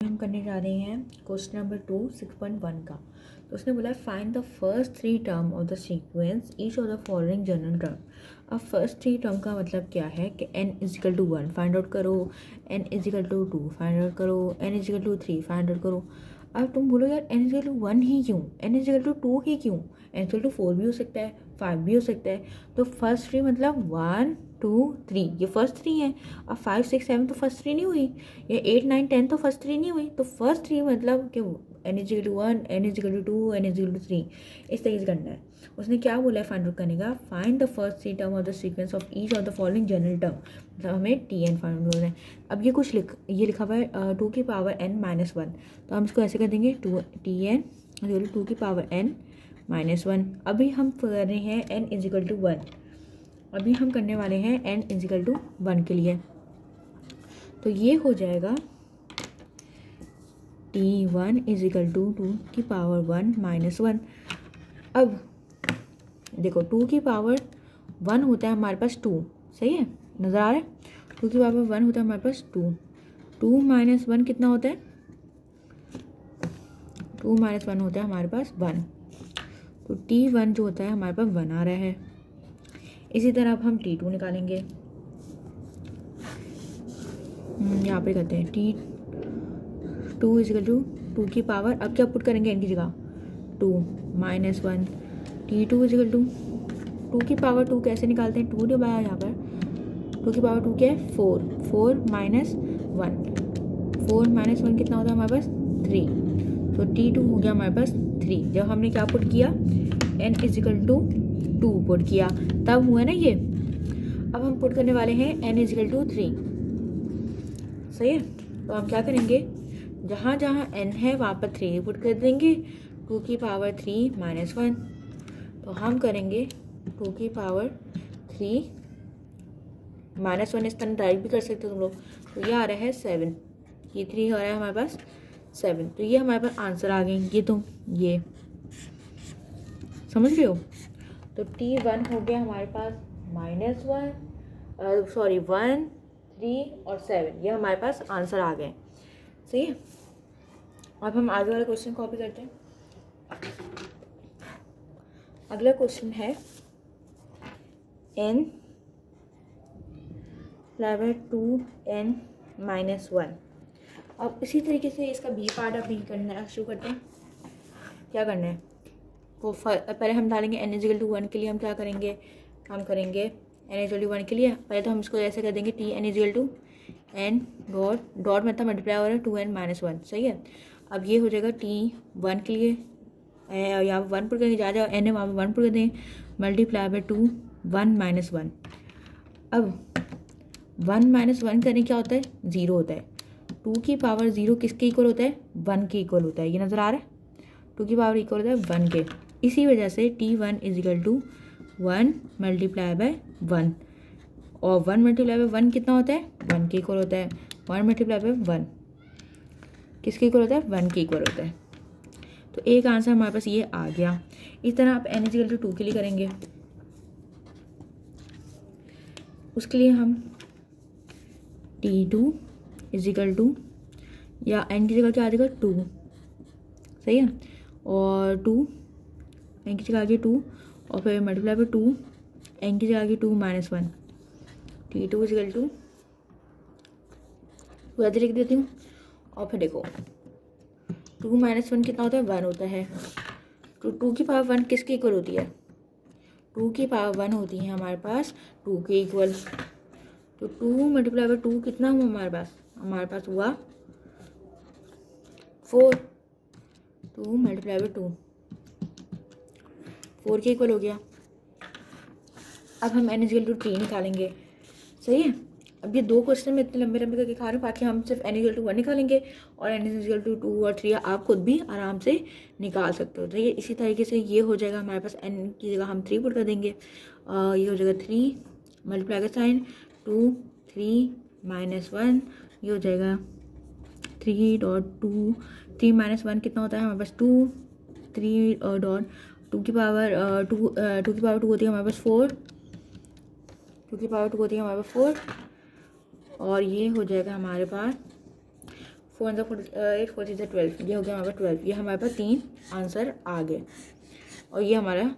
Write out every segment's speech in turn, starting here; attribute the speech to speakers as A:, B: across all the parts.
A: हम करने जा रहे हैं क्वेश्चन नंबर 2 6.1 का। तो उसने बोला find the first three term of the sequence each of the following general term. अब फर्स्ट थ्री टर्म का मतलब क्या है कि n equal to 1 find out करो, n equal to 2 find out करो, n equal to 3 find out करो। अब तुम बोलो यार n इजिकल टू 1 ही क्यों, n इजिकल टू 2 ही क्यों, n इजिकल टू 4 भी हो सकता है, 5 भी हो सकता है। तो फर्स्ट थ्री मतलब 1 2 3 ये फर्स्ट थ्री है। अब 5 6 7 तो फर्स्ट थ्री नहीं हुई, ये 8 9 10 तो फर्स्ट थ्री नहीं हुई। तो फर्स्ट थ्री मतलब कि n equal to 1 n equal to 2 n equal to 3 इस तरीके से करना है। उसने क्या बोला है फाइंड आउट करने का, find the first three term of the sequence of each of the following general term. मतलब हमें Tn फाइंड आउट करना है। अब ये लिखा हुआ है 2 की पावर n माइनस 1, तो हम इसको ऐसे कर देंगे Tn 2 की पावर n माइनस 1। अभी हम कर रहे हैं n इजिकल टू 1, अभी हम करने वाले हैं n इजिकल टू 1 के लिए। तो ये हो जाएगा T1 इजिकल टू 2 की पावर 1 माइनस 1। अब देखो 2 की पावर 1 होता है हमारे पास 2, सही है, नज़र आ रहा है। 2 की पावर 1 होता है हमारे पास 2, 2 माइनस 1 कितना होता है, 2 माइनस 1 होता है हमारे पास 1। तो T1 जो होता है हमारे पास 1 आ रहा है। इसी तरह अब हम T2 निकालेंगे, यहाँ पे करते हैं T2 इजिकल टू 2 की पावर, अब क्या पुट करेंगे इनकी जगह 2 माइनस 1। T2 इजिकल टू 2 की पावर 2 कैसे निकालते हैं, 2 डिवाइड यहाँ पर 2 की पावर 2 क्या है 4, 4 माइनस 1, 4 माइनस 1 कितना होता है हमारे पास 3। तो T2 हो गया हमारे पास 3। जब हमने क्या पुट किया n इजिकल टू 2 पुट किया तब हुआ ना ये। अब हम पुट करने वाले हैं n इजिकल टू 3, सही है। तो हम क्या करेंगे, जहाँ जहाँ n है वहाँ पर 3 पुट कर देंगे, 2 की पावर 3 माइनस 1। तो हम करेंगे 2 की पावर 3 माइनस 1, इस तरह डायरेक्ट भी कर सकते हो तुम लोग। तो ये आ रहा है 7, ये 3 आ रहा है हमारे पास 7। तो ये हमारे पास आंसर आ गए, ये तुम ये समझ रहे हो। तो T1 हो गया हमारे पास माइनस 1 सॉरी 1 3 और 7, ये हमारे पास आंसर आ गए, सही है। अब हम आगे वाला क्वेश्चन कॉपी करते हैं। अगला क्वेश्चन है n बराबर 2n माइनस 1। अब इसी तरीके से इसका बी पार्ट अभी करना शुरू करते हैं। क्या करना है, वो पहले हम डालेंगे n इजिकल टू 1 के लिए हम क्या करेंगे, हम करेंगे n इजिकल टू 1 के लिए पहले तो हम इसको ऐसे कर देंगे Tn equal to n dot मतलब मल्टीप्लाई हो रहा है 2n माइनस 1, सही है। अब ये हो जाएगा T1 के लिए, यहाँ पर 1 पुट करके जा जाओ, n है वहाँ पर 1 पुट कर दें, मल्टीप्लाई बाय 2 1 माइनस 1। अब 1 माइनस 1 करने क्या होता है 0 होता है। 2 की पावर 0 किसके इक्वल होता है 1 के इक्वल होता है, ये नज़र आ रहा है। 2 की पावर इक्वल होता है 1 के, इसी वजह से T1 is equal to 1 multiply by 1, और 1 मल्टीप्लाई बाय 1 कितना होता है 1 के इक्वल होता है। 1 मल्टीप्लाई बाय 1 किसके इक्वल होता है 1 के इक्वल होता है। तो एक आंसर हमारे पास ये आ गया। इस तरह आप n इजिकल टू 2 के लिए करेंगे, उसके लिए हम T2 इजिकल टू या n की जगह क्या आ जाएगा 2, सही है, और 2 n की जगह आ गई 2 और फिर मल्टीप्लाई बाय 2 n की जगह आ गई 2 माइनस 1। T2 इजिकल टू ऐसे लिख देती हूँ, और फिर देखो 2 माइनस 1 कितना होता है 1 होता है। तो 2 की पावर 1 किसके इक्वल होती है, 2 की पावर 1 होती है हमारे पास 2 के इक्वल। तो 2 मल्टीप्लाई बाय 2 कितना हुआ हमारे पास हुआ 4। 2 मल्टीप्लाई बाय 2 4 के इक्वल हो गया। अब हम n इजिकल टू 3 निकालेंगे, सही है। अब ये दो क्वेश्चन में इतने लंबे लंबे करके खा रहे हैं, बाकी हम सिर्फ n इजिकल टू 1 निकालेंगे और n इजिकल टू 2 और 3 आप खुद भी आराम से निकाल सकते हो। तो ये इसी तरीके से ये हो जाएगा हमारे पास, n की जगह हम 3 पुट कर देंगे, ये हो जाएगा 3 मल्टीप्लाई का साइन 2 3 माइनस 1, ये हो जाएगा 3 डॉट 2 3 माइनस 1 कितना होता है हमारे पास 2, 3 डॉट 2 की पावर 2 की पावर 2 होती है हमारे पास 4, 2 की पावर 2 होती है हमारे पास 4, और ये हो जाएगा हमारे पास 4 × 8 4 × 12, ये हो गया हमारे पास 12। ये हमारे पास 3 आंसर आ गए। और ये हमारा,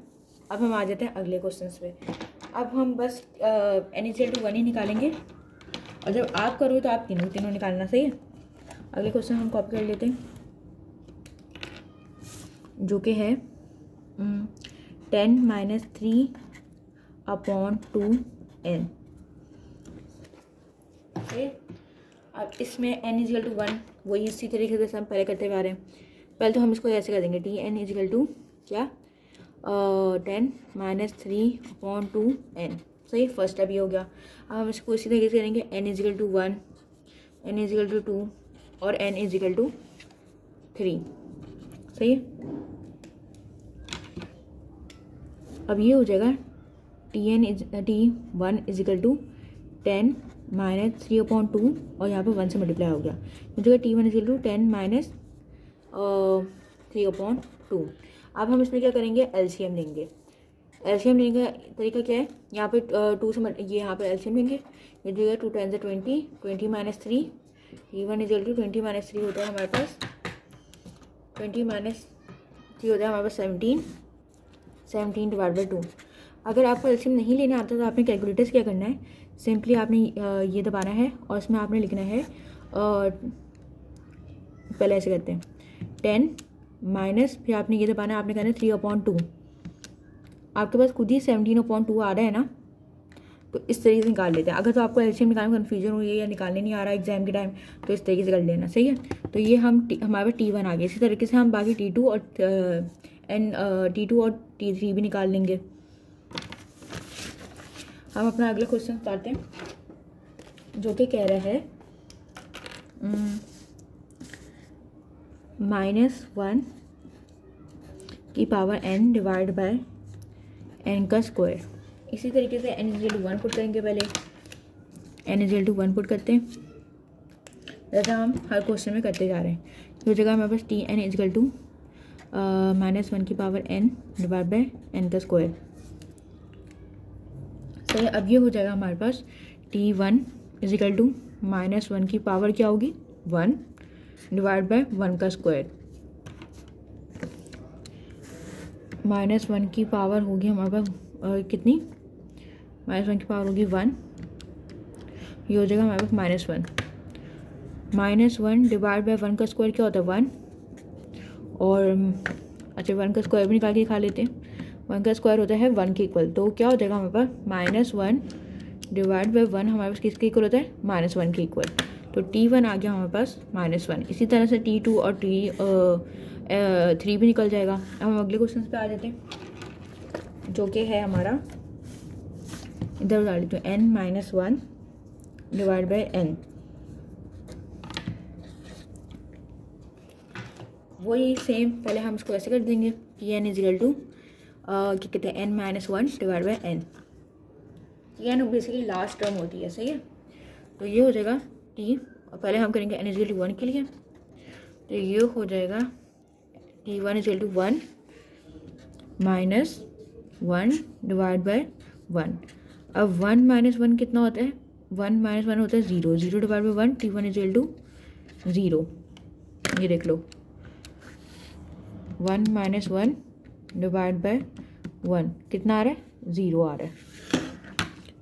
A: अब हम आ जाते हैं अगले क्वेश्चन पे। अब हम बस n=1 ही निकालेंगे, और जब आप करो तो आप तीनों तीनों निकालना, सही है। अगले क्वेश्चन हम कॉपी कर लेते हैं, जो कि है 10 - 3/2n। अब इसमें n=1, वही इसी तरीके से हम पहले करते हुए आ रहे हैं। पहले तो हम इसको ऐसे कर देंगे, Tn क्या 10 - 3/2n, सही। फर्स्ट स्टेप ये हो गया। अब हम इसको इसी तरीके से करेंगे, n=1, n=2 और n=3, सही है। अब ये हो जाएगा T1 = 10 - 3/2 और यहाँ पे 1 से मल्टीप्लाई हो गया, हो जाएगा T1 = 10 - 3/2। अब हम इसमें क्या करेंगे, एलसीएम लेंगे। एलसीएम लेने का तरीका क्या है, यहाँ पे 2 से ये यहाँ पे एलसीएम लेंगे, ये जो है 2 × 10 = 20, 20 - 3, T1 = 20 - 3 होता है हमारे पास 20 - 3 होता है हमारे पास 17, 17/2। अगर आपको एलसीएम नहीं लेना आता तो आपने कैलकुलेटर से क्या करना है, सिंपली आपने ये दबाना है और इसमें आपने लिखना है, पहले ऐसे करते हैं 10 माइनस, फिर आपने ये दबाना है, आपने कहना है 3/2। आपके पास खुद ही 17/2 आ रहा है ना, तो इस तरीके से निकाल लेते हैं। अगर तो आपको एलसीएम निकालने में कन्फ्यूजन हो या निकालने नहीं आ रहा एग्जाम के टाइम, तो इस तरीके से कर लेना, सही है। तो ये हमारे पास T1 आ गया। इसी तरीके से हम बाकी T2 और T3 भी निकाल लेंगे। हम अपना अगला क्वेश्चन startते हैं, जो कि कह रहा है -1 की power n divide by n का स्क्वायर। इसी तरीके से n=1 पुट करेंगे। पहले n=1 पुट करते हैं, जैसा हम हर क्वेश्चन में करते जा रहे हैं। तो जगह हमारे पास Tn = -1 की power n divide by n का स्क्वायर, सही है। अब ये हो जाएगा हमारे पास T1 = -1 की पावर क्या होगी, 1 डिवाइड बाय 1 का स्क्वायर। -1 की पावर होगी हमारे पास कितनी, -1 की पावर होगी 1, ये हो जाएगा हमारे पास -1 डिवाइड बाय 1 का स्क्वायर क्या होता है 1, और अच्छा 1 का स्क्वायर भी निकाल के दिखा लेते हैं। 1 का स्क्वायर होता है 1 के इक्वल, तो क्या हो जाएगा हमारे पास -1 डिवाइड बाय 1 हमारे पास किसके इक्वल होता है, -1 के इक्वल। तो T1 आ गया हमारे पास -1। इसी तरह से T2 और T3 भी निकल जाएगा। अब हम अगले क्वेश्चन पे आ जाते हैं, जो कि है हमारा, इधर डाल देते हैं n-1 डिवाइड बाय n। वही सेम, पहले हम इसको ऐसे कर देंगे कि n = क्या कहते हैं n-1 डिवाइड बाय n। ये n बेसिकली लास्ट टर्म होती है, सही है। तो ये हो जाएगा T, पहले हम करेंगे n = 1 के लिए, तो ये हो जाएगा T1 = 1 - 1 डिवाइड बाय 1। अब 1 - 1 कितना होता है, 1 - 1 होता है 0, 0 डिवाइड बाय 1, T1 = 0। ये देख लो 1 - 1 डिवाइड बाय 1 कितना आ रहा है, 0 आ रहा है।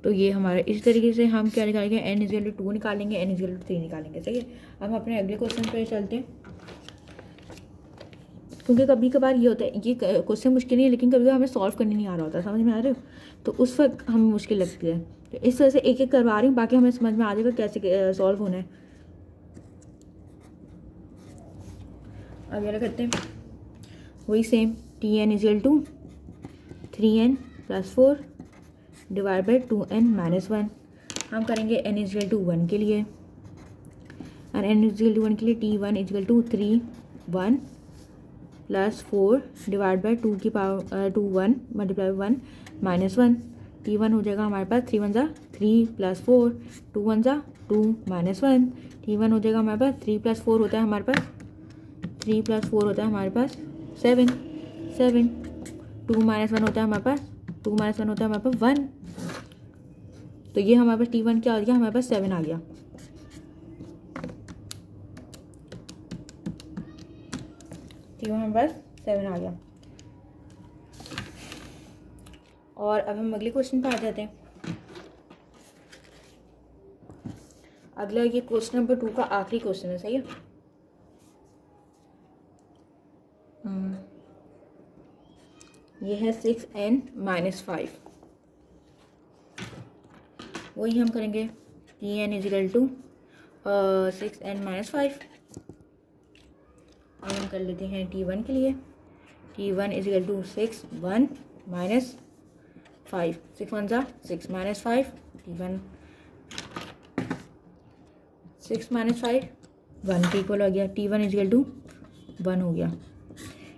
A: तो ये हमारा इस तरीके से हम क्या निकालेंगे, n = 2 निकालेंगे, n = 3 निकालेंगे, सही है। अब हम अपने अगले क्वेश्चन पे चलते हैं, क्योंकि कभी कभार ये होता है, ये क्वेश्चन मुश्किल नहीं है, लेकिन कभी कभी हमें सॉल्व करने नहीं आ रहा होता, समझ में आ रहे हो, तो उस वक्त हमें मुश्किल लगती है। तो इस तरह से एक एक करवा रही हूँ, बाकी हमें समझ में आ जाएगा कैसे सॉल्व होना है। अब ये करते हैं वही same, Tn = 3n + 4 divide by 2n - 1। हम करेंगे n = 1 के लिए, और n = 1 के लिए T1 = 3 1 + 4 डिवाइड बाई 2 की पावर 2 1 मल्टीप्लाई 1 -1। T1 हो जाएगा हमारे पास 3 × 1 = 3 + 4, 2 × 1 = 2 -1। T1 हो जाएगा हमारे पास 3 + 4 होता है हमारे पास 3 + 4 होता है हमारे पास 7 7। 2 - 1 होता है हमारे पास 2 - 1 होता है हमारे पास 1। तो ये हमारे पास T1 क्या आ गया, हमारे पास 7 आ गया। T1 हमारे पास 7 आ गया। और अब हम अगले क्वेश्चन पे आ जाते हैं। अगला ये क्वेश्चन नंबर 2 का आखिरी क्वेश्चन है, सही है। ये है 6n-5। वही हम करेंगे Tn इजिकल टू 6n-5। अब हम कर लेते हैं T1 के लिए। T1 इजिकल टू 6 1 माइनस 5, 6 1 जा 6 माइनस 5, T1 6 माइनस 5 1 के इक्वल हो गया। T1 इजिकल टू 1 हो गया।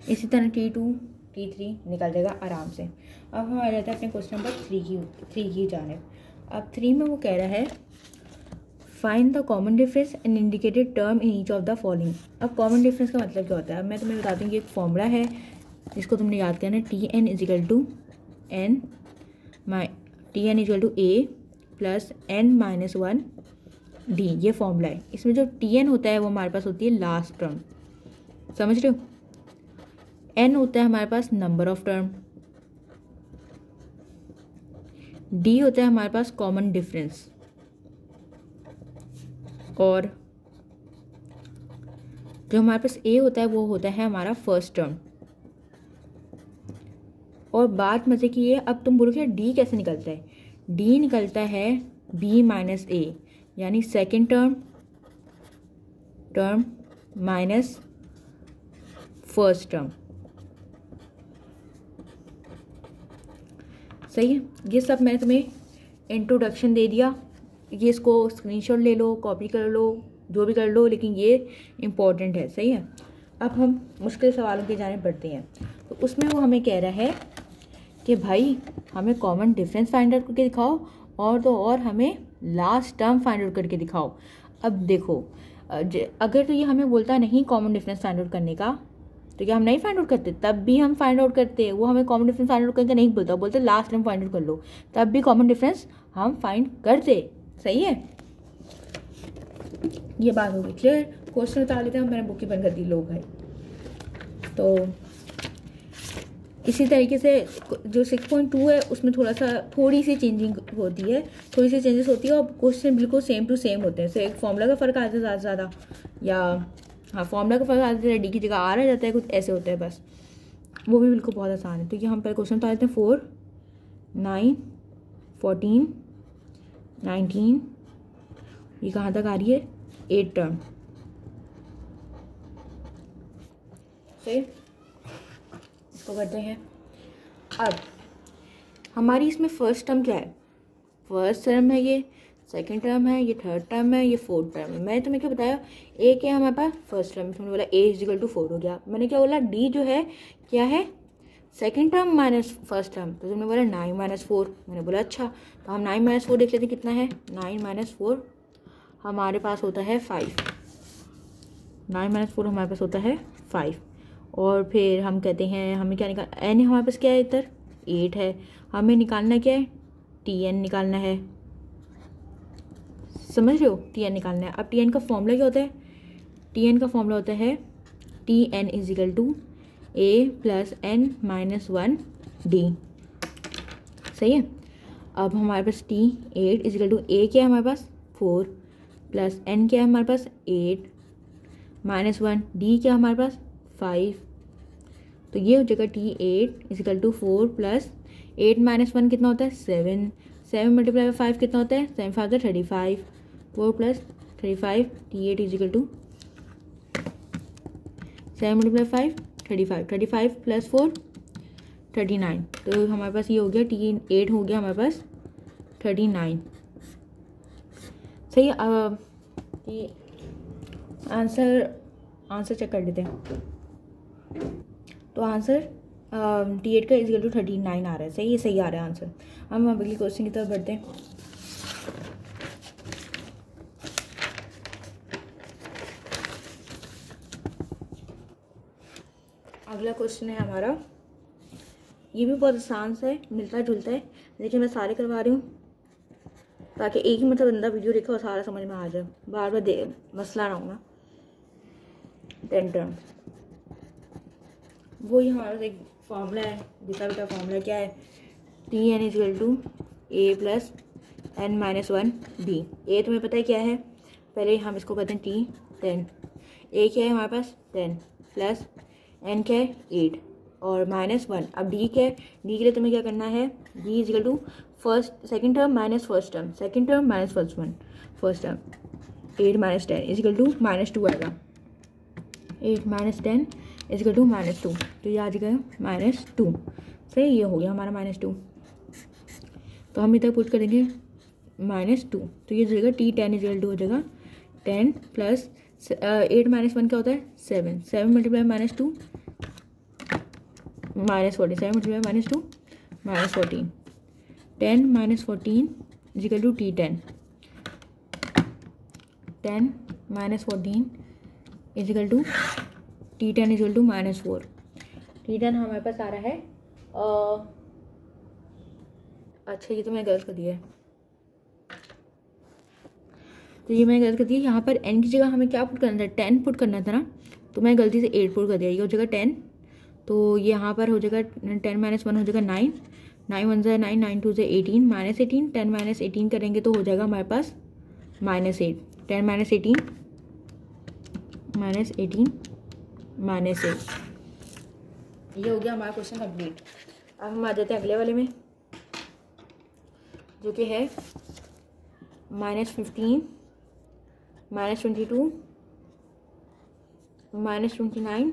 A: इसी तरह T2 T3 निकल जाएगा आराम से। अब हम आ जाते हैं अपने क्वेश्चन नंबर 3 की जानिब। अब 3 में वो कह रहा है find the common difference and indicated term in each of the following. अब कॉमन डिफरेंस का मतलब क्या होता है, अब मैं तुम्हें बताती हूँ कि एक फॉर्मूला है जिसको तुमने याद करना है। Tn equal to n Tn equal to a plus n-1 d, ये फॉर्मूला है। इसमें जो Tn होता है वो हमारे पास होती है लास्ट टर्म, समझ रहे हो। n होता है हमारे पास नंबर ऑफ टर्म, d होता है हमारे पास कॉमन डिफरेंस, और जो हमारे पास a होता है वो होता है हमारा फर्स्ट टर्म। और बात मजे की है, अब तुम बोलोगे d कैसे निकलता है। d निकलता है b माइनस a, यानी second term minus first term, सही है। ये सब मैं तुम्हें इंट्रोडक्शन दे दिया, ये इसको स्क्रीनशॉट ले लो, कॉपी कर लो, जो भी कर लो, लेकिन ये इम्पोर्टेंट है, सही है। अब हम मुश्किल सवालों की जानिब बढ़ते हैं। तो उसमें वो हमें कह रहा है कि भाई हमें कॉमन डिफरेंस फाइंड आउट करके दिखाओ, और तो और हमें लास्ट टर्म फाइंड आउट करके दिखाओ। अब देखो, अगर तो ये हमें बोलता नहीं कॉमन डिफरेंस फाइंड आउट करने का, तो क्या हम नहीं फाइंड आउट करते? तब भी हम फाइंड आउट करते हैं। वो हमें कॉमन डिफरेंस फाइंड आउट करके नहीं बोलता, बोलते लास्ट टर्म फाइंड आउट कर लो, तब भी कॉमन डिफरेंस हम फाइंड करते, सही है। ये बात होगी क्लियर। क्वेश्चन बता लेते हैं, मैंने बुक ही बंद कर दी लोग भाई। तो इसी तरीके से जो 6.2 है उसमें थोड़ी सी चेंजिंग होती है, थोड़ी सी चेंजेस होती है, और क्वेश्चन बिल्कुल सेम टू सेम होते हैं। एक फॉर्मूला का फ़र्क आता है ज़्यादा से ज़्यादा, या हाँ फॉर्मूला का फ़र्क आता है, डी की जगह आर आ जाता है, कुछ ऐसे होता है बस। वो भी बिल्कुल बहुत आसान है। तो ये हम पहले क्वेश्चन तो आते हैं 4 9 14 19, ये कहाँ तक आ रही है 8 टर्म, सही। इसको करते हैं। अब हमारी इसमें फर्स्ट टर्म क्या है, फर्स्ट टर्म है, ये सेकंड टर्म है, ये थर्ड टर्म है, ये फोर्थ टर्म है। मैंने तुम्हें क्या बताया, ए क्या है हमारे पास फर्स्ट टर्म, तुमने बोला ए इजिकल टू 4 हो गया। मैंने क्या बोला, डी जो है क्या है second term minus first term, तो तुमने बोला 9 माइनस 4। मैंने बोला अच्छा, तो हम 9 माइनस 4 देख लेते कितना है। 9 माइनस 4 हमारे पास होता है 5। 9 माइनस 4 हमारे पास होता है 5। और फिर हम कहते हैं हमें क्या निकाल, एन हमारे पास क्या है, इधर 8 है, हमें निकालना क्या है, Tn निकालना है, समझ रहे हो, Tn निकालना है। अब Tn का फॉर्मूला क्या होता है, Tn का फॉर्मूला होता है Tn equal to a plus n-1 d, सही है। अब हमारे पास T8 इजिकल टू a क्या है हमारे पास 4 प्लस n क्या है हमारे पास 8 माइनस 1 d क्या है हमारे पास 5। तो ये हो जाएगा T8 equal to 4 plus 8 minus 1 कितना होता है 7, 7 मल्टीप्लाई 5 कितना होता है 7 5 35, 4 plus 35, T8 equal to 7 multiply 5 35, 35 plus 4 39। तो हमारे पास ये हो गया T8 हो गया हमारे पास 39, सही है। ये आंसर चेक कर लेते हैं। तो आंसर T8 का इजिकल टू 39 आ रहा है, सही है, सही आ रहा है आंसर। हम अगले क्वेश्चन की तरफ बढ़ते हैं। अगला क्वेश्चन है हमारा, ये भी बहुत आसान सा है, मिलता जुलता है, लेकिन मैं सारे करवा रही हूँ ताकि एक ही मतलब बंदा वीडियो देखे और सारा समझ में आ जाए, बार बार मसला ना हो ना। 10 टर्म वही हमारे पास एक फॉर्मूला है, जिसका बेटा फॉर्मूला क्या है, T N equal to A plus N minus one B. ए तुम्हें पता है क्या है, पहले हम इसको कहते हैं टी 10, ए क्या है हमारे पास 10 प्लस एन क्या है 8 और -1। अब डी क्या है, डी के लिए तुम्हें क्या करना है, D equal to first second term minus first term, second term minus first term, 8 - 10 equal to -2 आएगा, 8 - 10 इजल टू -2, तो ये आ जाएगा -2। सही, ये हो गया हमारा -2। तो हम इधर पुट करेंगे -2, तो ये जाएगा टी 10 इजल टू हो जाएगा 10 प्लस 8 - 1 क्या होता है 7, 7 multiply -2 -40, 7 multiply -2 -14, 10 - 14 equal to T 10, 10 - 14 equal to T 10 equal to -4। T 10 हमारे पास आ रहा है अच्छा ये तो मैंने गलत कर दिया है, तो ये मैंने गलत कर दिया। यहाँ पर n की जगह हमें क्या पुट करना था, 10 पुट करना था ना, तो मैं गलती से 8 पुट कर दिया, ये हो जाएगा 10, तो ये यहाँ पर हो जाएगा 10 - 1 हो जाएगा 9, 9 1 ज़ा 9, 9 2 ज़ा 18, -18, 10 - 18 करेंगे तो हो जाएगा हमारे पास -8, 10 - 18 -18 -8। ये हो गया हमारा क्वेश्चन कंप्लीट। अब हम आ जाते हैं अगले वाले में, जो कि है -15 -22 -29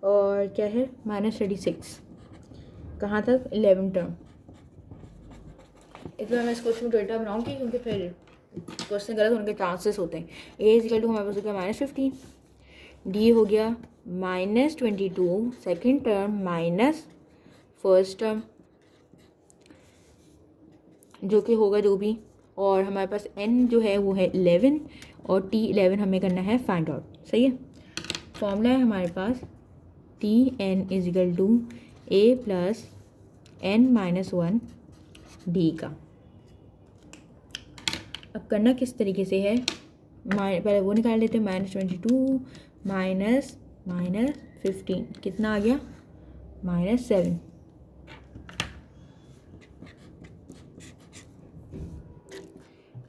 A: और क्या है -36, कहाँ तक 11 टर्म। इसमें मैं इस क्वेश्चन को डेल्टा बनाऊंगी क्योंकि फिर क्वेश्चन गलत होने के चांसेस होते हैं। ए इजिकल टू हमारे पास हो गया -15, डी हो गया -22 second term minus first term, जो कि होगा जो भी, और हमारे पास n जो है वो है 11 और t 11 हमें करना है फाइंड आउट। सही है, फॉर्मूला है हमारे पास T N equal to A plus n - 1 D का। अब करना किस तरीके से है, पहले वो निकाल लेते हैं, -22 -15 कितना आ गया -7,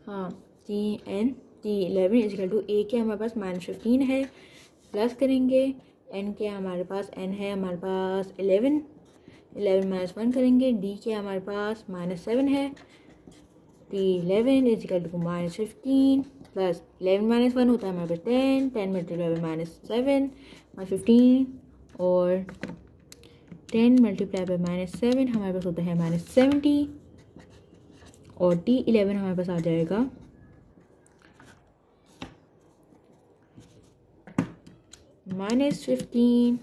A: हाँ टी 11 इजिकल टू ए के हमारे पास -15 है, प्लस करेंगे एन के हमारे पास n है हमारे पास 11 - 1 करेंगे, डी के हमारे पास -7 है, टी 11 इजिकल टू -15 प्लस 11 - 1 होता है हमारे पास 10, 10 मल्टीप्लाई -7 -15 और 10 मल्टीप्लाई -7 हमारे पास होता है -70 और टी 11 हमारे पास आ जाएगा -15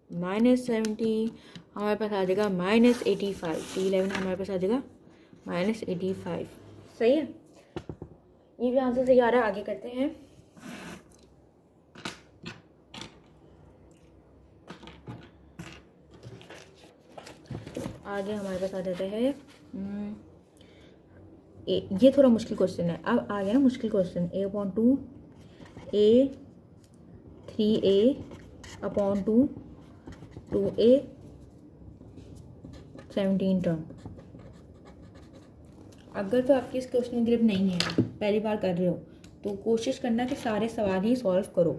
A: -70 हमारे पास आ जाएगा -85, टी 11 हमारे पास आ जाएगा -85। सही है, ये भी आंसर सही आ रहा है। आगे करते हैं, आगे हमारे पास आ जाता है ये थोड़ा मुश्किल क्वेश्चन है। अब आ गया ना मुश्किल question, a/2 a 3a/2 2a 17 term. अगर तो आपकी इस क्वेश्चन में ग्रिप नहीं है, पहली बार कर रहे हो, तो कोशिश करना कि सारे सवाल ही सॉल्व करो।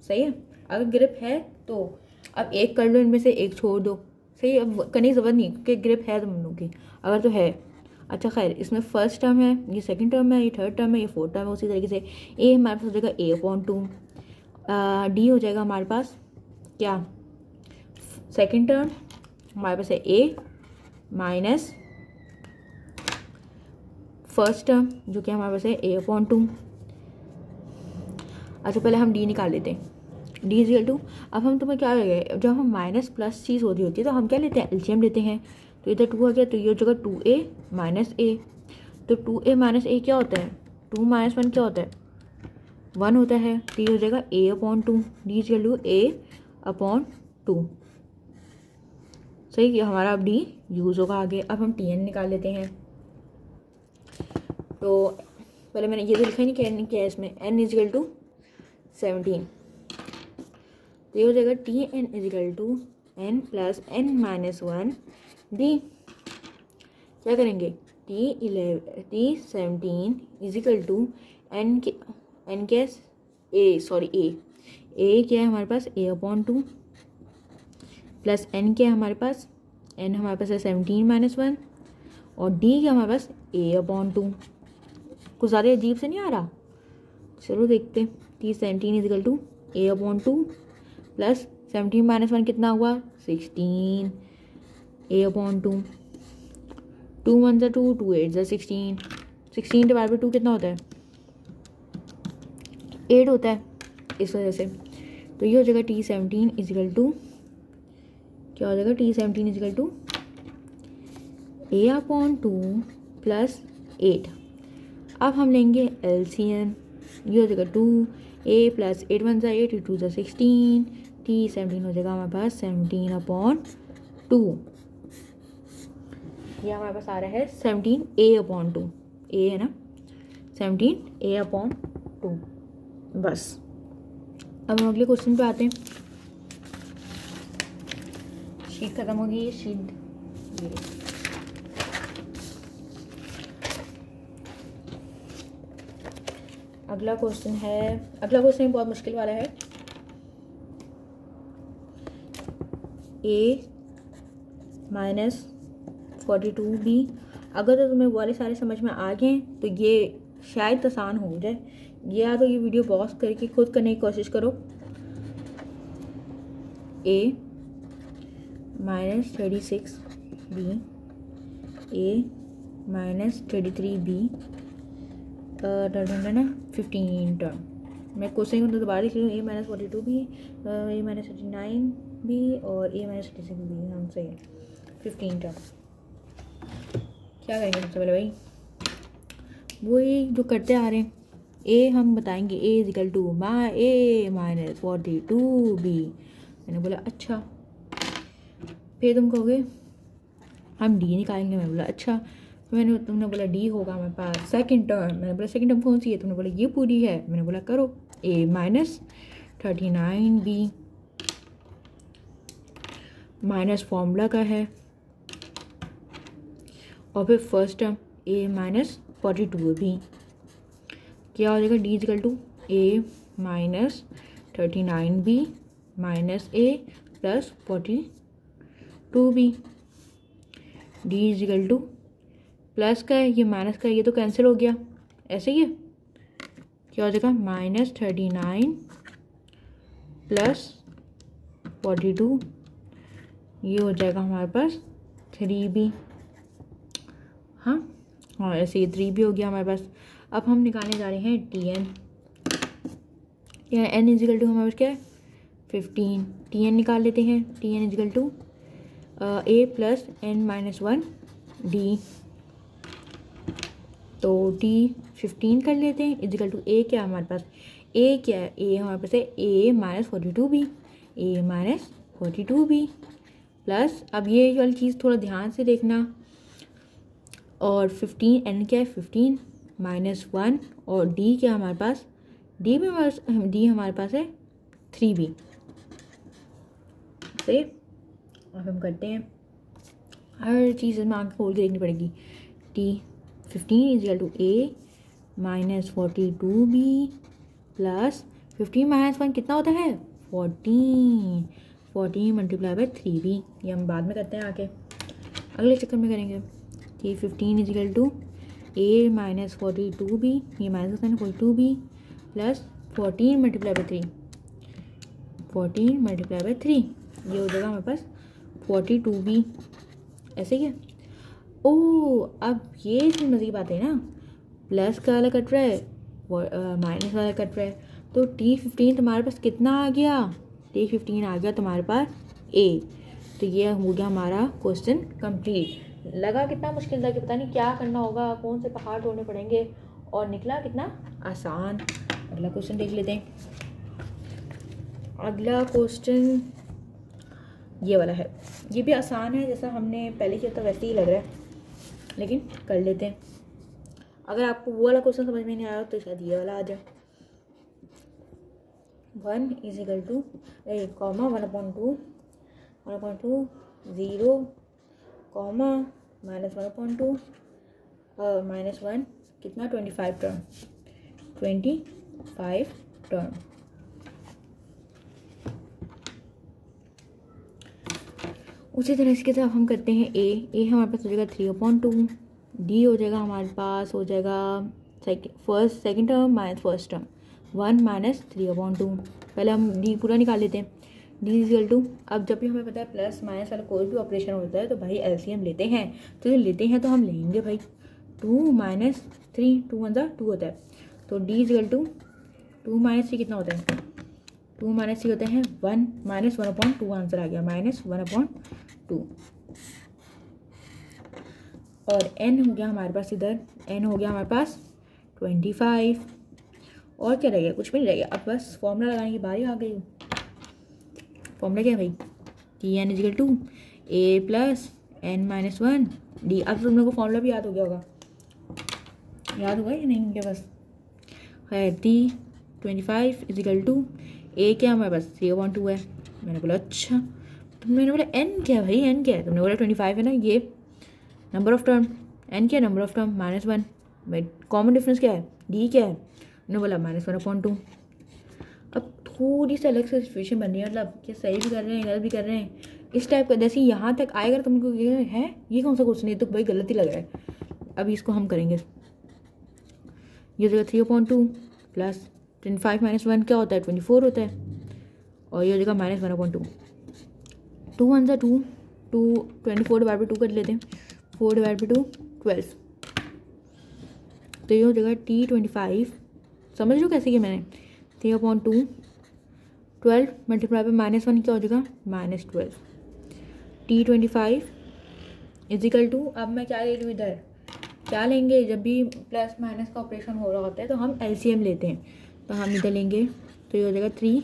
A: सही है, अगर ग्रिप है तो अब एक कर लो, इनमें से एक छोड़ दो। सही, अब करने की ज़रूरत नहीं क्योंकि ग्रिप है तुम लोगों की, अगर तो है। अच्छा खैर, इसमें फर्स्ट टर्म है, ये सेकंड टर्म है, ये थर्ड टर्म है, ये फोर्थ टर्म है। उसी तरीके से ए हमारे पास हो जाएगा a/2, डी हो जाएगा हमारे पास क्या, सेकंड टर्म हमारे पास है a माइनस फर्स्ट टर्म जो कि हमारे पास है a/2। अच्छा पहले हम डी निकाल लेते हैं, डी इजिकल टू, अब हम तुम्हें क्या लगेगा, जब हम माइनस प्लस चीज़ होती है तो हम क्या लेते हैं, एलसीएम लेते हैं। तो इधर 2 आ गया, तो ये हो जाएगा 2a माइनस ए। तो 2a माइनस ए क्या होता है, 2 - 1 क्या होता है, 1 होता है। तो ये हो जाएगा a/2, D equal to a/2। सही, हमारा अब डी यूज़ होगा आगे। अब हम टी एन निकाल लेते हैं। तो पहले मैंने ये तो लिखा ही नहीं क्या इसमें, n इजिकल टू 17, तो ये हो जाएगा T N equal to N plus N minus one D. क्या करेंगे, टी 17 इजिकल टू एन के ए क्या है हमारे पास, ए अपॉन 2 प्लस एन क्या है हमारे पास, एन हमारे पास है 17 माइनस 1 और डी क्या हमारे पास ए अपॉन 2। कुछ ज़्यादा अजीब से नहीं आ रहा, चलो देखते हैं। T 17 equal to A upon 2 plus 17 minus 1 कितना हुआ 16 ए अपॉन 2, 2 1 ज़ा 2, 2 8 ज़ा 16, 16 डिवाइड बाई 2 कितना होता है 8 होता है, इस वजह से। तो ये हो जाएगा टी 17 इजिकल टू, क्या हो जाएगा T 17 equal to A upon 2 plus 8। अब हम लेंगे एलसीएम, ये हो जाएगा 2 ए प्लस 8 1 ज़ा 8, 2 ज़ा 16, टी 17 हो जाएगा हमारे पास 17 अपॉन 2। ये हमारे पास आ रहा है 17 ए अपॉन 2, ए है ना 17 ए अपॉन 2। बस अब हम अगले क्वेश्चन पे आते हैं। शीट खत्म होगी, ये शीट ये अगला क्वेश्चन बहुत मुश्किल वाला है। ए माइनस 42b। अगर तो तुम्हें वाले सारे समझ में आ गए तो ये शायद आसान हो जाए, या तो ये वीडियो पॉज करके खुद करने की कोशिश करो। ए माइनस 36b, ए माइनस 33b ना 15 टर्म। मैं क्वेश्चन को दोबारा लिख लूँ, ए माइनस 42b, ए माइनस 39b और ए माइनस 36b, हम सही है 15 टर्म। क्या करेंगे सबसे पहले भाई, वही जो करते आ रहे हैं। ए हम बताएंगे A equal to A minus 42b। मैंने बोला अच्छा, फिर तुम कहोगे हम डी निकालेंगे। मैं बोला अच्छा, तुमने बोला डी होगा हमारे पास सेकंड टर्म। मैंने बोला सेकंड टर्म कौन सी है, तुमने बोला ये पूरी है। मैंने बोला करो ए माइनस 39b माइनस फॉर्मूला का है, और फिर फर्स्ट टर्म ए माइनस 42b। क्या हो जाएगा, D equal to A minus 39b minus A plus 42b। D equal to plus का है, ये माइनस का है, ये तो कैंसिल हो गया, ऐसे ही है। क्या हो जाएगा, माइनस 39 प्लस 42, ये हो जाएगा हमारे पास 3b। हाँ ऐसे ये 3b हो गया हमारे पास। अब हम निकालने जा रहे हैं T N. N equal to हमारे पास क्या है 15। टी एन निकाल लेते हैं। T N equal to A plus N minus 1 D. तो टी 15 कर लेते हैं इजिकल टू ए क्या है हमारे पास, ए क्या है, ए हमारे पास है ए माइनस 42b, ए माइनस 42b प्लस, अब ये वाली चीज़ थोड़ा ध्यान से देखना, और 15 एन क्या है 15 माइनस 1 और डी क्या हमारे पास, डी हमारे पास है 3b। सही। अब हम करते हैं, हर चीज़ में आंखें खोल के देखनी पड़ेगी। T 15 equal to A minus 42b plus 15 minus 1 कितना होता है 14 मल्टीप्लाई बाय 3b। ये हम बाद में करते हैं, आके अगले चक्कर में करेंगे। T 15 equal to A minus 42b, ये माइनस का 42b plus 14 multiply by 3, 14 multiply by 3, ये हो जाएगा हमारे पास 42b। ऐसे ही है। ओह, अब ये इसमें मज़े की बात है ना, प्लस का वाला कट रहा है, माइनस वाला कट रहा है, तो टी 15 तुम्हारे पास कितना आ गया, टी 15 आ गया तुम्हारे पास ए। तो ये हो गया हमारा क्वेश्चन कंप्लीट। लगा कितना मुश्किल था कि पता नहीं क्या करना होगा, कौन से पहाड़ तोड़ने पड़ेंगे, और निकला कितना आसान। अगला क्वेश्चन देख लेते हैं। अगला क्वेश्चन ये वाला है, ये भी आसान है, जैसा हमने पहले किया था वैसे ही लग रहा है, लेकिन कर लेते हैं। अगर आपको वो वाला क्वेश्चन समझ में नहीं आया तो शायद ये वाला आ जाए। 1 is equal two comma 1/2 0 comma -1/2 -1 कितना 25 टर्म 25 टर्म। उसी तरह इसके साथ हम करते हैं ए हमारे पास हो जाएगा 3/2, डी हो जाएगा हमारे पास हो जाएगा second term minus first term 1 minus 3/2। पहले हम डी पूरा निकाल लेते हैं। डी इज इक्वल टू, अब जब भी हमें पता है प्लस माइनस वाला कोई भी ऑपरेशन होता है तो भाई एलसीएम लेते हैं, तो जो लेते हैं तो हम लेंगे भाई 2 माइनस 3, 2 1 2 होता है, तो D is equal to 2 minus 3 कितना होता है 2 माइनस 3 होता है 1 माइनस 1/2 आंसर आ गया -1/2। और n हो गया हमारे पास इधर, n हो गया हमारे पास 25। और क्या रह गया, कुछ भी नहीं रह गया। अब बस फॉर्मूला लगाने की बारी आ गई। फॉर्मूला क्या है भाई, T N equal to A plus n minus 1 D. अब तुम लोग को फॉर्मूला भी याद हो गया होगा, याद होगा या नहीं क्या, बस है टी 25 इजिकल टू ए क्या हमारे पास 3/2 है। मैंने बोला अच्छा, मैंने बोला n क्या है भाई, n क्या है, तुमने बोला 25 है ना, ये नंबर ऑफ टर्म, n क्या है नंबर ऑफ टर्म -1, भाई कॉमन डिफरेंस क्या है d क्या है, उन्होंने बोला -1/2। अब थोड़ी सी अलग से सिचुएशन बन रही है, मतलब क्या सही भी कर रहे हैं गलत भी कर रहे हैं इस टाइप का। जैसे यहाँ तक आएगा तुमको ये है, ये कौन सा क्वेश्चन है, तो भाई गलत ही लग रहा है। अभी इसको हम करेंगे, ये जगह 3/2 प्लस 25 माइनस 1 क्या होता है 24 होता है, और ये जगह -1/2। 2 1 2 24/2 कर लेते हैं, 4/2 12, तो ये हो जाएगा T25। समझ लो कैसे कि मैंने 3/2 12 मल्टीप्लाई पे -1 क्या हो जाएगा -12। T25 इजिकल टू, अब मैं क्या ले लूँ इधर, क्या लेंगे, जब भी प्लस माइनस का ऑपरेशन हो रहा होता है तो हम एलसीएम लेते हैं, तो हम इधर लेंगे, तो ये हो जाएगा 3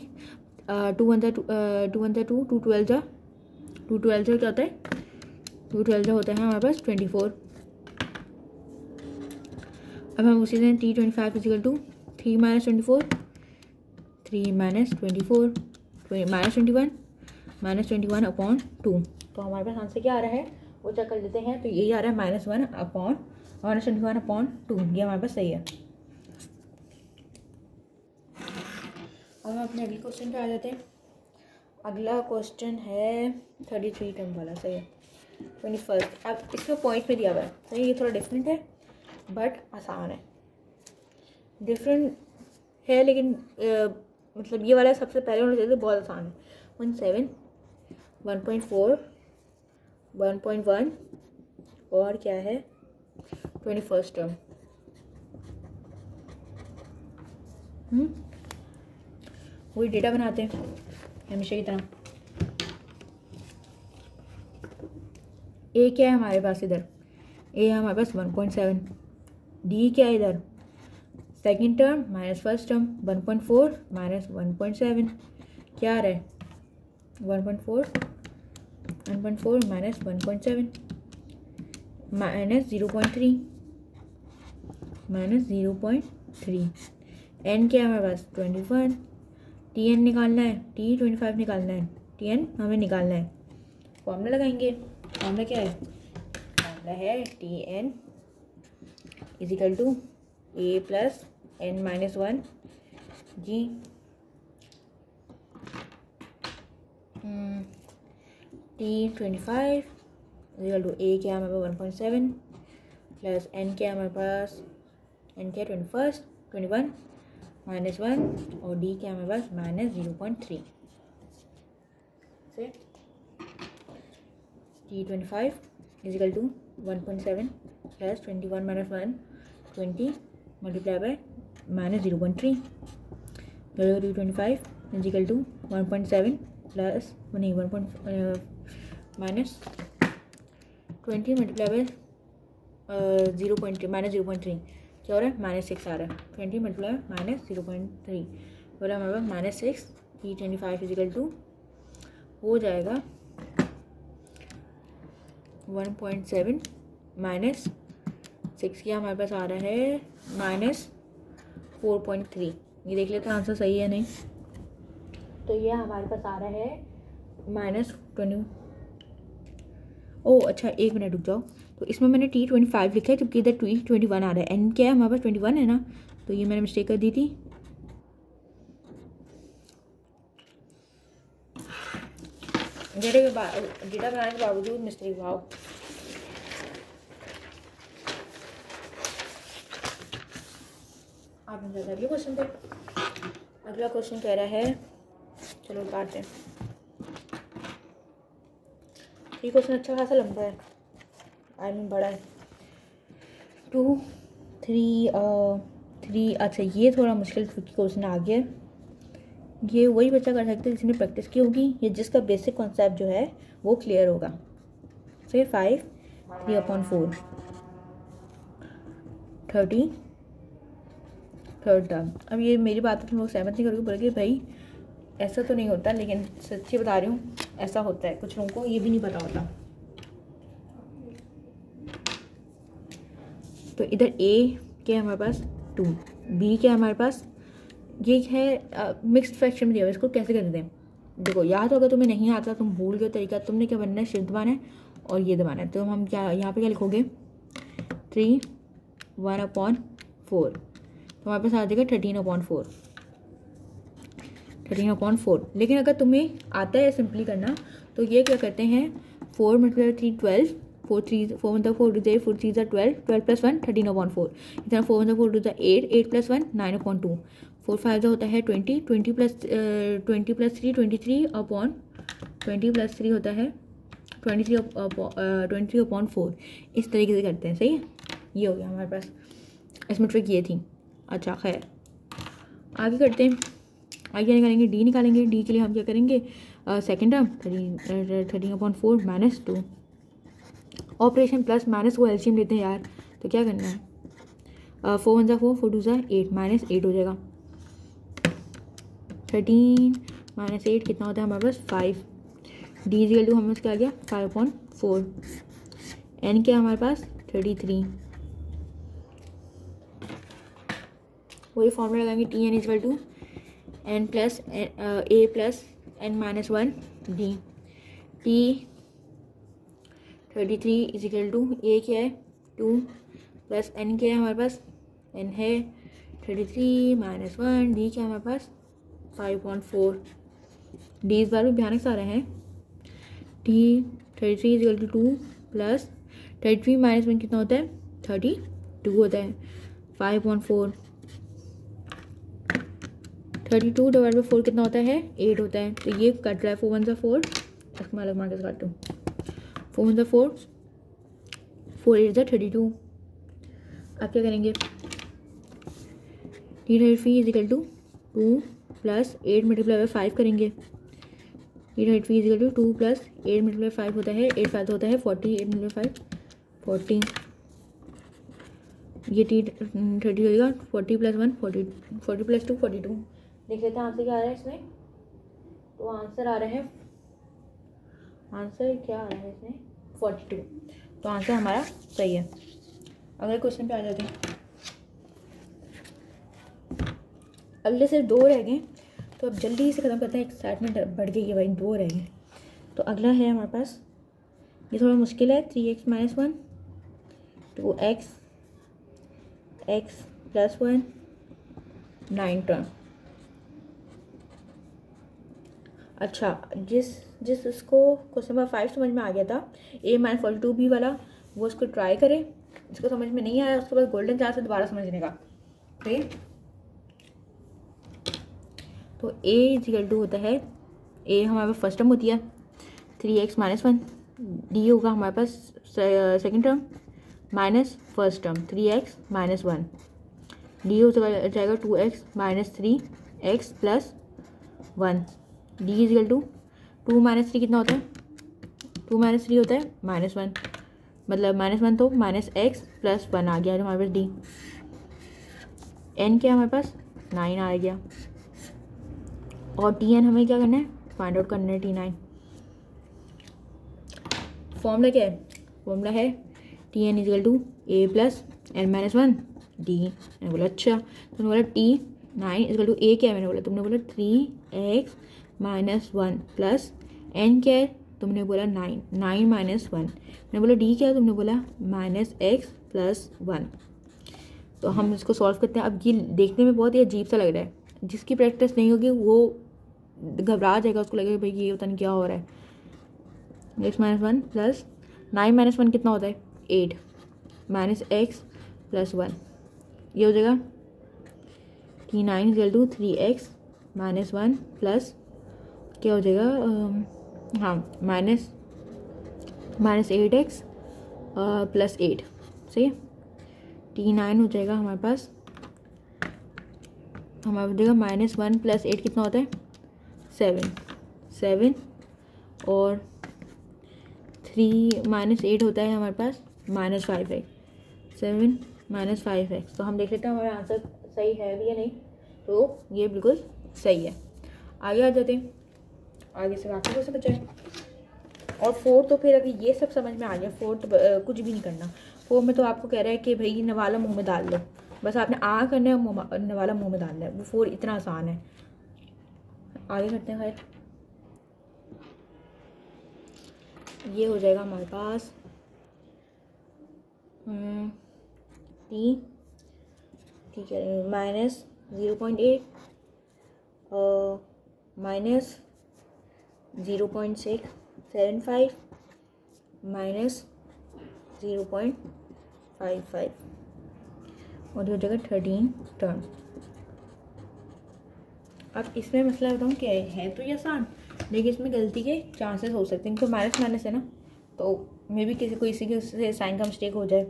A: 2 1 2 2 12 जा 2 12 क्या होता है 2 12 होता है हमारे पास 24। अब हम उसी तरह T25 equal to 3 minus 24 3 minus 24 -21/2। तो हमारे पास आंसर क्या आ रहा है वो चेक कर लेते हैं। तो यही आ रहा है -21/2, ये हमारे पास सही है। अब हम अपने अगले क्वेश्चन पे आ जाते हैं। अगला क्वेश्चन है 33 टर्म वाला, सही है 21। अब इसमें पॉइंट में दिया हुआ है, सही, ये थोड़ा डिफरेंट है बट आसान है, डिफरेंट है लेकिन मतलब ये वाला सबसे पहले होना चाहिए, बहुत आसान है। 17 1.4 1.1 और क्या है 21 टर्म। वही डेटा बनाते हैं हमेशा की तरह। ए क्या है हमारे पास इधर, ए है हमारे पास 1.7, डी क्या है इधर second term minus first term 1.4 minus 1.7 क्या आ रहा है 1.4 माइनस 1.7 माइनस 0.3 एन क्या है हमारे पास 21, टी एन निकालना है, T25 निकालना है, टी एन हमें निकालना है। फॉर्मूला लगाएंगे, फॉर्मूला क्या है, फॉर्मूला है T N equal to A plus n minus 1 G T25 equal to A क्या हमारे पास 1.7 प्लस n क्या हमारे पास n क्या 21 माइनस 1 और d क्या हमारे पास -0.3 से T25 equal to 1.7 plus 21 minus 1 20 multiply by -0.3 T25 equal to 1.7 plus नहीं 1 माइनस 20 मल्टीप्लाई बाय 0.3 -0.3 क्या हो रहा है -6 आ रहा है। 20 मल्टीप्लाई -0.3 बोला हमारे पास -6 T25 इजिकल टू हो जाएगा 1.7 माइनस 6 क्या हमारे पास आ रहा है -4.3। ये देख लेते हैं आंसर सही है नहीं। तो ये हमारे पास आ रहा है -20। ओह अच्छा, 1 मिनट रुक जाओ। तो इसमें मैंने T25 लिखा है, जबकि इधर T21 आ रहा है। एन क्या है हमारे पास? 21 है ना, तो ये मैंने मिस्टेक कर दी थी। डेटा बनाने के बावजूद मिस्टेक। भाव आप ज़्यादा अगले क्वेश्चन पे। अगला क्वेश्चन कह रहा है, चलो काटते हैं। ये क्वेश्चन अच्छा खासा लंबा है, आई मीन बड़ा है। 2 3 3। अच्छा ये थोड़ा मुश्किल क्वेश्चन आ गया। ये वही बच्चा कर सकते हैं जिसने प्रैक्टिस की होगी या जिसका बेसिक कॉन्सेप्ट जो है वो क्लियर होगा। फिर 5 3/4 30 थर्ड टर्म। अब ये मेरी बात तुम लोग सहमत नहीं करोगे, बोलोगे भाई ऐसा तो नहीं होता, लेकिन सच्ची बता रही हूँ ऐसा होता है। कुछ लोगों को ये भी नहीं पता होता। तो इधर ए क्या है हमारे पास? 2। बी क्या है हमारे पास? ये है मिक्स्ड फ्रैक्शन में दिया हुआ, इसको कैसे करते हैं देखो। याद होगा तुम्हें, नहीं आता तुम भूल गए तरीका। तुमने क्या बनना है? शिफ्ट दबाना है और ये दबाना है। तो हम क्या यहाँ पे क्या लिखोगे? 3 1/4। तो हमारे पास आ जाएगा 13/4। 13/4। लेकिन अगर तुम्हें आता है सिंपली करना तो ये क्या करते हैं? 4 × 3 12। 4 3 4 × 4 2 4 3 12 12 + 1 13/4। इतना 4 × 4 2 8 8 + 1 9/2। 4 5 होता है 20 20 + 3 23/20 + 3 होता है 23/4। इस तरीके से करते हैं। सही है, ये हो गया हमारे पास। इसमें ट्रिक ये थी। अच्छा खैर आगे करते हैं। आगे क्या निकालेंगे? डी निकालेंगे। डी के लिए हम क्या करेंगे? Second term 13/4 - 2। Operation plus minus को एलसीएम लेते हैं यार। तो क्या करना है? 4 1 4 4 2 8 -8 हो जाएगा। 13 - 8 कितना होता है हमारे पास? 5। डी इक्वल टू हमें उसका आ गया 5/4। एन क्या है हमारे पास? 33। वही फॉर्मूला लगाएंगे। T N equal to n + a + n - 1 d। T 33 equal to A क्या है? 2 + n क्या है हमारे पास? n है 33 - 1 डी क्या है हमारे पास? 5/4। डी इस बार भी भयानक सारा है। टी 33 इक्वल टू 2 + 33 - 1 कितना होता है? 32 होता है। 5/4। 32 / 4 कितना होता है? 8 होता है। तो ये कट रहा है 4 1 4। इसमें अलग मार्केट काटूँ। 4 1 4 4 8 32। अब क्या करेंगे? T33 इक्वल टू 2 + 8 × 5 करेंगे। T33 इक्वल टू 2 + 8 × 5 होता है 8 5 होता है 40। 8 × 5 40। ये T30 हो जाएगा 40 + 1 40 40 + 2 42। देख लेते हैं आंसर क्या आ रहा है इसमें। तो आंसर आ रहा है, आंसर क्या आ रहा है इसमें? 42। तो आंसर हमारा सही है। अगले क्वेश्चन पे आ जाते हैं। अगले सिर्फ 2 रह गए, तो अब जल्दी से ख़त्म करते हैं। एक्साइटमेंट बढ़ गई है भाई, 2 रह गए। तो अगला है हमारे पास, ये थोड़ा मुश्किल है। 3x - 1 2x x + 1 9 term. अच्छा जिस उसको क्वेश्चन नंबर 5 समझ में आ गया था, a - 42b वाला, वो उसको ट्राई करे। इसको समझ में नहीं आया उसके बाद गोल्डन चांस है दोबारा समझने का। तो a इक्वल टू होता है, a हमारे पास फर्स्ट टर्म होती है 3x - 1 d होगा हमारे पास second term minus first term 3x - 1 d हो जाएगा 2x - 3x + 1 d equal to 2 - 3 कितना होता है? 2 - 3 होता है -1, मतलब -1 तो -x + 1 आ गया हमारे पास d। n क्या हमारे पास? 9 आ गया। और tn हमें क्या करना है? फाइंड आउट करना है t9। फॉर्मूला क्या है? फॉर्मूला है tn equal to a + n - 1 d। मैंने बोला अच्छा, तुमने बोला t9 इक्वल टू a क्या है? मैंने बोला, तुमने बोला 3x -1 प्लस n क्या है, तुमने बोला 9, 9 - 1, मैंने बोला d क्या है, तुमने बोला -x + 1। तो हम इसको सॉल्व करते हैं। अब ये देखने में बहुत ही अजीब सा लग रहा है, जिसकी प्रैक्टिस नहीं होगी वो घबरा जाएगा, उसको लगेगा भाई ये पता नहीं क्या हो रहा है। x - 1 प्लस 9 - 1 कितना होता है, 8 -x + 1, ये हो जाएगा T9 = 3x - 1 प्लस क्या हो जाएगा, हाँ -8x + 8, सही है। T9 हो जाएगा हमारे पास, हमारा हो जाएगा -1 + 8 कितना होता है, 7 और 3 - 8 होता है हमारे पास -5x, 7 - 5x। तो हम देख लेते हैं हमारा आंसर सही है भी या नहीं। तो ये बिल्कुल सही है। आगे आ जाते हैं, आगे से बाकी कैसे बचा है। और 4 तो फिर अगर ये सब समझ में आ गया, 4 तो कुछ भी नहीं करना। 4 में तो आपको कह रहा है कि भाई नवाला मुंह में डाल लो, बस आपने आ करना है, नवाला मुंह में डालना है, वो 4 इतना आसान है। आगे करते हैं। खैर ये हो जाएगा हमारे पास ठीक है, -0.8 -0.675 -0.55 और हो जाएगा 13 टर्म। अब इसमें मसला बताऊँ क्या है, तो ये आसान, लेकिन इसमें गलती के चांसेस हो सकते हैं, क्योंकि माइनस है ना, तो मे भी किसी के से साइन का मिस्टेक हो जाए,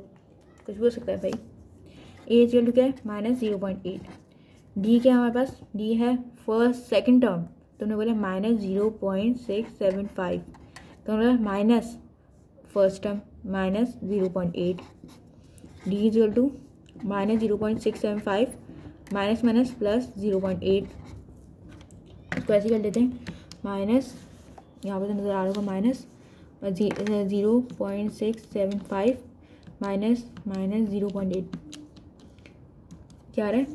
A: कुछ भी हो सकता है भाई। ए = क्या है, -0.8। डी क्या है हमारे पास, डी है सेकंड टर्म, तुमने बोला -0.675, तो बोला minus first term -0.8। D = -0.675 minus plus 0.8, इसको ऐसे कर लेते हैं, माइनस यहाँ पर तो नज़र आ रहा होगा -0.675 माइनस -0.8 क्या आ रहा है,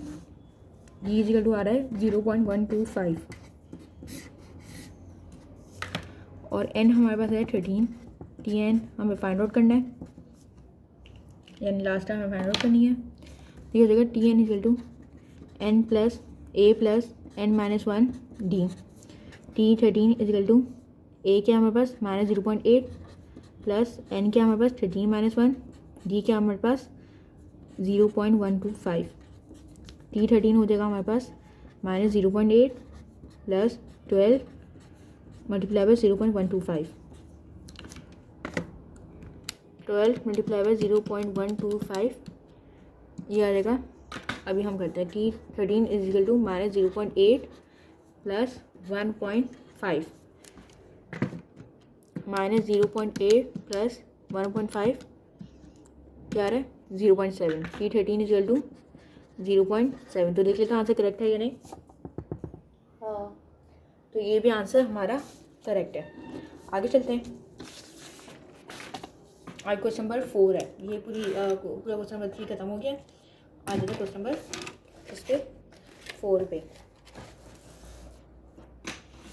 A: जी = आ रहा है 0.125 और n हमारे पास है 13। Tn हमें फाइंड आउट करना है, यानी लास्ट टाइम हमें फाइंड आउट करनी है। तो ये हो जाएगा Tn = n + a + n - 1 d। T13 = a क्या हमारे पास -0.8 प्लस n क्या हमारे पास 13 - 1 d क्या हमारे पास 0.125। T13 हो जाएगा हमारे पास -0.8 plus 12 multiply by 0.125, 12 multiply by 0.125 ये आ जाएगा। अभी हम करते हैं T13 = -0.8 प्लस 1.5 -0.8 प्लस 1.5 क्या आ रहा है 0.7। T13 = 0.7। तो देख लेते हैं आंसर करेक्ट है या नहीं। हाँ, तो ये भी आंसर हमारा करेक्ट है। आगे चलते हैं, आज क्वेश्चन नंबर 4 है, ये पूरा क्वेश्चन नंबर 3 खत्म हो गया। आज है क्वेश्चन नंबर इस पे 4 पे,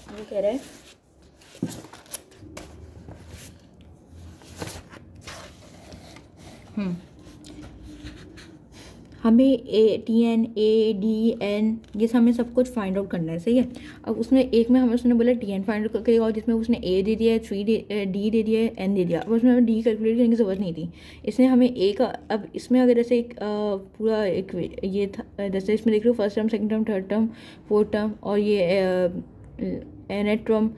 A: ये कह रहा है हमें Tn ADN ये हमें सब कुछ फाइंड आउट करना है, सही है। अब उसने एक में हमें उसने बोला Tn फाइंड आउट करेगा, और जिसमें उसने A दे दिया है, D दे दिया है, N दे दिया। अब उसमें हमें D कैलकुलेट करने की ज़रूरत नहीं थी, इसने हमें A का। अब इसमें अगर जैसे पूरा एक ये था, जैसे इसमें देख रहे हो first term, second term, third term, fourth term और ये nth टर्म,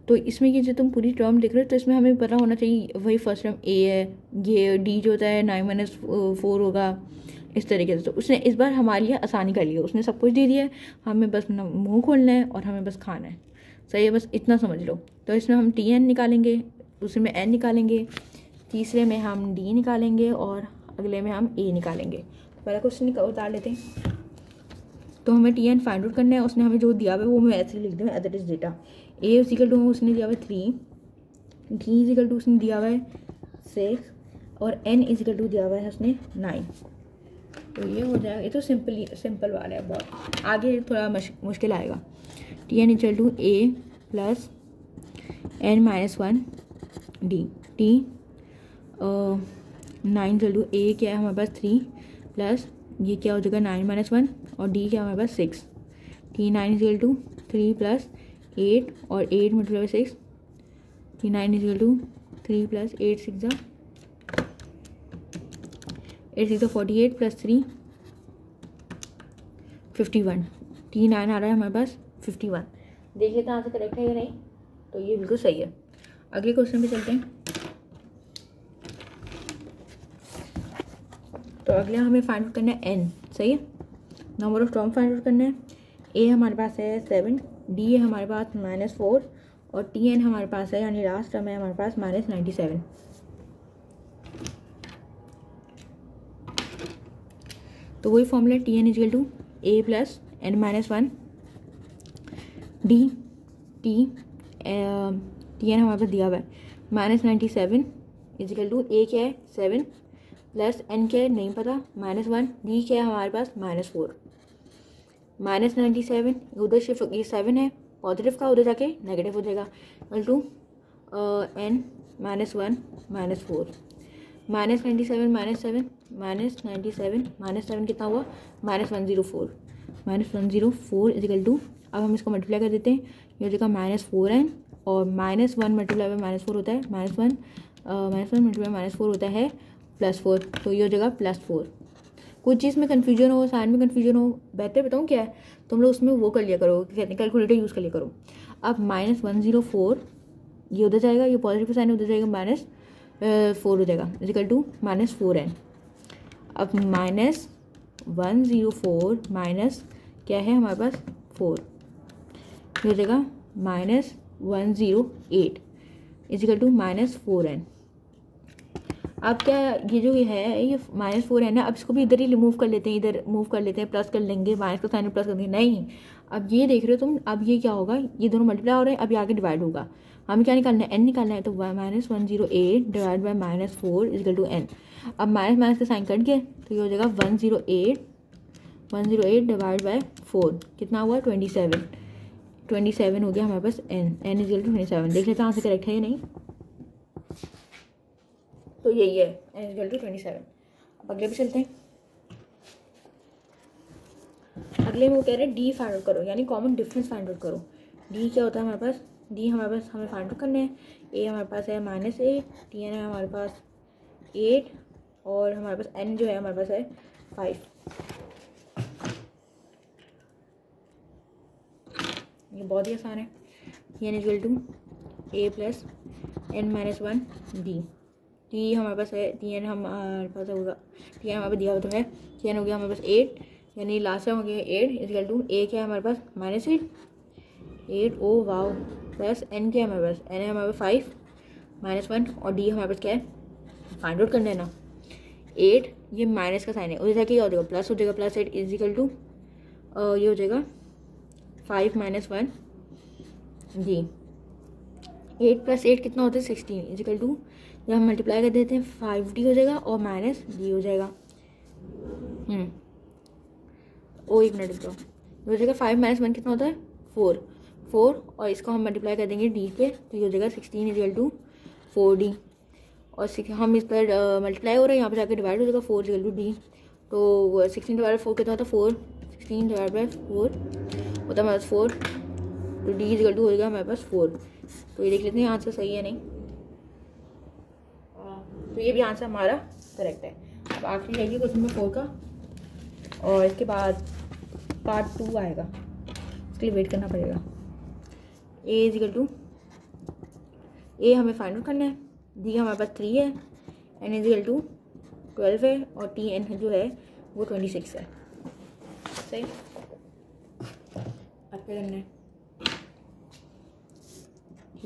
A: तो इसमें ये जो तुम पूरी टर्म देख रहे हो, तो इसमें हमें पता होना चाहिए वही फर्स्ट टर्म A है, ये D जो होता है 9 - 4 होगा, इस तरीके से। तो उसने इस बार हमारे लिए आसानी कर ली है, उसने सब कुछ दे दिया है, हमें बस मुंह खोलना है और हमें बस खाना है, सही है, बस इतना समझ लो। तो इसमें हम Tn निकालेंगे, दूसरे में n निकालेंगे, तीसरे में हम D निकालेंगे और अगले में हम A निकालेंगे। पहला क्वेश्चन उतार लेते हैं। तो हमें Tn फाइंड आउट करना है, उसने हमें जो दिया हुआ है वो मैं ऐसे लिख दूँ, as it is data. A = उसने दिया हुआ है 3, D = उसने दिया हुआ है 6 और N = दिया हुआ है उसने 9। तो ये हो जाएगा, ये तो सिंपल वाला है बहुत, आगे थोड़ा मुश्किल आएगा। T N equal to A plus N minus one D. T 9 equal to A क्या है हमारे पास 3 प्लस ये क्या हो जाएगा 9 माइनस 1 और डी क्या हमारे पास 6। टी 9 इक्वल टू 3 प्लस 8 और 8 multiply 6। T 9 equal to 3 plus 8 6 48 plus 3 51। T 9 आ रहा है हमारे पास 51। देख लेते हैं आंसर करेक्ट है या नहीं। तो ये बिल्कुल सही है। अगले क्वेश्चन पे चलते हैं। तो अगले हमें फाइंड आउट करना है एन। सही है, number of term find out करना है। ए हमारे पास है 7, डी है हमारे पास -4 और टी एन हमारे पास है यानी लास्ट टर्म है हमारे पास -97। तो वही formula t N equal to A plus N minus 1 d. T n हमारे पास दिया हुआ है -97 इक्वल टू ए क्या है 7 प्लस एन क्या है नहीं पता -1 डी क्या है हमारे पास -4। -97 उधर शिफ्ट ये 7 है पॉजिटिव का उधर जाके नेगेटिव हो जाएगा इक्वल टू एन -1 -4 -97 -7 कितना हुआ -104 -104 इजिकल टू। अब हम इसको मल्टीप्लाई कर देते हैं। ये हो जाएगा -4n और -1 मल्टीप्लाई बाय -4 होता है -1 मल्टीप्लाई -4 होता है +4। तो ये हो जाएगा +4। कुछ चीज़ में कन्फ्यूजन हो साइन में कन्फ्यूजन हो बेहतर बताऊँ क्या है तुम लोग उसमें वो कर लिया करो कैलकुलेटर यूज़ कर लिया करो। अब -104 ये उधर जाएगा ये पॉजिटिव साइन उधर जाएगा -4 हो जाएगा इजिकल टू -4n। अब -104 माइनस क्या है हमारे पास 4 ये हो जाएगा -108 इजिकल टू -4n। अब क्या ये जो है ये -4 है ना, अब इसको भी इधर ही रिमूव कर लेते हैं, इधर मूव कर लेते हैं, प्लस कर लेंगे माइनस का साइन प्लस कर देंगे। नहीं, अब ये देख रहे हो तुम, अब ये क्या होगा ये दोनों मल्टीप्लाई हो रहे हैं, अब ये आगे डिवाइड होगा। हमें क्या निकालना है एन निकालना है। तो -108 divide by -4 equal to n. अब माइनस माइनस का साइन कट गया तो ये हो जाएगा 108 डिवाइड बाय 4 कितना हुआ 27 हो गया हमारे पास एन इजिकल टू 27। देख लेते हैं आंसर करेक्ट है या नहीं। तो यही है एन इक्वल टू 27। अब अगले पे चलते हैं। अगले में वो कह रहे हैं डी फाइंड आउट करो यानी कॉमन डिफरेंस फाइंड आउट करो। डी क्या होता है हमारे पास, डी हमारे पास हमें फाइंड आउट करना है। ए हमारे पास है -8, टी एन है हमारे पास 8 और हमारे पास एन जो है हमारे पास है 5। ये बहुत ही आसान है। N equal to A plus n -1 d. T हमारे पास है टी एन हमारे पास होगा टी एन हमारे पास दिया हुआ तो है टी एन हो गया हमारे पास 8 यानी लास्ट टाइम हो गया 8 इजिकल टू ए क्या है हमारे पास -8 ओ वाओ प्लस एन क्या है हमारे पास एन है हमारे पास 5 -1 और डी हमारे पास क्या है फाइंड आउट करना है ना 8 ये माइनस का साइन है उधर जाके क्या हो जाएगा प्लस हो जाएगा +8 इजिकल टू ये हो जाएगा 5 -1 डी। 8 + 8 कितना होता है 16 इजिकल टू जब हम मल्टीप्लाई कर देते हैं 5d हो जाएगा और -d हो जाएगा। एक मिनट रुको हो जाएगा 5 - 1 कितना होता है 4 और इसको हम मल्टीप्लाई कर देंगे d पे तो ये हो जाएगा 16 इजिकल टू 4d और हम इस पर मल्टीप्लाई हो रहे हैं यहाँ पर जाकर डिवाइड हो जाएगा 4 इजिकल टू d। तो 16 डिवाइड 4 कितना होता है 4 16 डिवाइड बाई 4 होता है हमारे पास 4 तो d इजिकल टू हो जाएगा हमारे पास 4। तो ये देख लेते हैं आंसर सही है नहीं। तो ये भी आंसर हमारा करेक्ट है। अब आखिरी रहेगी क्वेश्चन नंबर 4 का और इसके बाद पार्ट 2 आएगा, इसके लिए वेट करना पड़ेगा। ए इजिकल टू ए हमें फाइंड आउट करना है, डी हमारे पास 3 है, एन इजिकल टू 12 है और टी एन जो है वो 26 है। सही, अब क्या करना है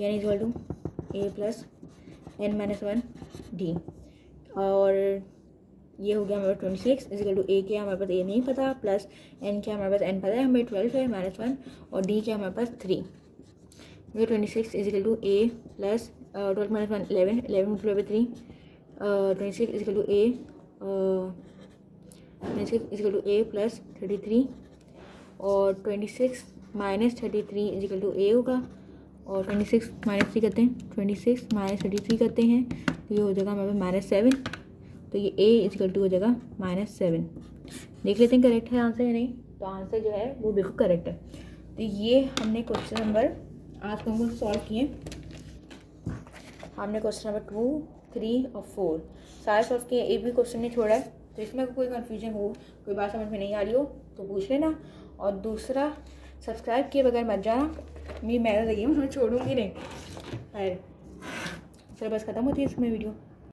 A: n equal to A plus n -1 d और ये हो गया हमारे पास 26 इजिकल टू ए क्या हमारे पास ए नहीं पता प्लस एन क्या हमारे पास एन पता है हमें 12 है -1 और डी क्या हमारे पास 3। ये 26 equal to A plus 12 - 1 11 multiply by 3 26 equal to a 26 equal to A plus 33 और 26 -33 इजिकल टू ए होगा, और 26 -3 करते हैं, 26 -33 करते हैं तो ये हो जाएगा हमारे पास -7, तो ये a इजिकल टू हो जाएगा -7। देख लेते हैं करेक्ट है आंसर या नहीं। तो आंसर जो है वो बिल्कुल करेक्ट है। तो ये हमने क्वेश्चन नंबर आज हम सॉल्व किए। हमने क्वेश्चन नंबर 2, 3 और 4 सारे सॉल्व किए, एक भी क्वेश्चन नहीं छोड़ा है। तो इसमें कोई कन्फ्यूजन हो, कोई बात समझ में नहीं आ रही हो तो पूछ लेना। और दूसरा, सब्सक्राइब किए बगैर मत जाना, मेरी मेहनत लगी है, मैं छोड़ूंगी नहीं। चलो बस ख़त्म होती है इसमें वीडियो।